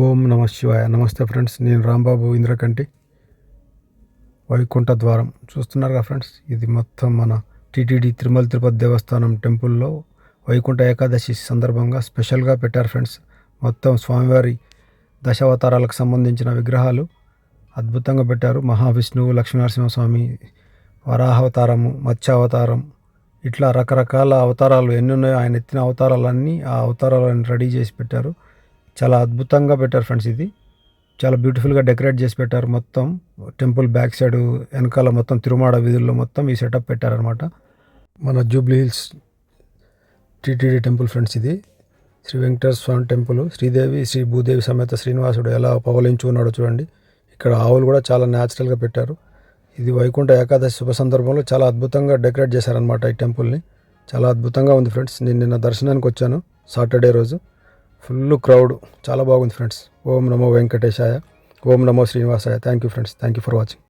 ఓం నమ శివాయ. నమస్తే ఫ్రెండ్స్, నేను రాంబాబు ఇంద్రకంటి. వైకుంఠ ద్వారం చూస్తున్నారుగా ఫ్రెండ్స్, ఇది మొత్తం మన టీటీడీ తిరుమల తిరుపతి దేవస్థానం టెంపుల్లో వైకుంఠ ఏకాదశి సందర్భంగా స్పెషల్గా పెట్టారు ఫ్రెండ్స్. మొత్తం స్వామివారి దశావతారాలకు సంబంధించిన విగ్రహాలు అద్భుతంగా పెట్టారు. మహావిష్ణువు, లక్ష్మీనరసింహస్వామి, వరాహావతారము, మత్స్యావతారం, ఇట్లా రకరకాల అవతారాలు ఎన్ని ఉన్నాయో, ఆయన ఎత్తిన అవతారాలన్నీ ఆ అవతారాలను రెడీ చేసి పెట్టారు. చాలా అద్భుతంగా పెట్టారు ఫ్రెండ్స్. ఇది చాలా బ్యూటిఫుల్గా డెకరేట్ చేసి పెట్టారు. మొత్తం టెంపుల్ బ్యాక్ సైడ్ వెనకాల మొత్తం తిరుమాడ వీధుల్లో మొత్తం ఈ సెటప్ పెట్టారనమాట. మన Jubilee hills TTD temple friends. ఇది శ్రీ వెంకటేశ్వర స్వామి టెంపుల్. శ్రీదేవి శ్రీ భూదేవి సమేత శ్రీనివాసుడు ఎలా పవలించి ఉన్నాడో చూడండి. ఇక్కడ ఆవులు కూడా చాలా న్యాచురల్గా పెట్టారు. ఇది వైకుంఠ ఏకాదశి శుభ సందర్భంలో చాలా అద్భుతంగా డెకరేట్ చేశారనమాట ఈ టెంపుల్ని. చాలా అద్భుతంగా ఉంది ఫ్రెండ్స్. నేను నిన్న దర్శనానికి వచ్చాను, సాటర్డే రోజు. ఫుల్ క్రౌడ్, చాలా బాగుంది ఫ్రెండ్స్. ఓం నమో వెంకటేశాయ, ఓం నమో శ్రీనివాసాయ. Thank you friends, thank you for watching.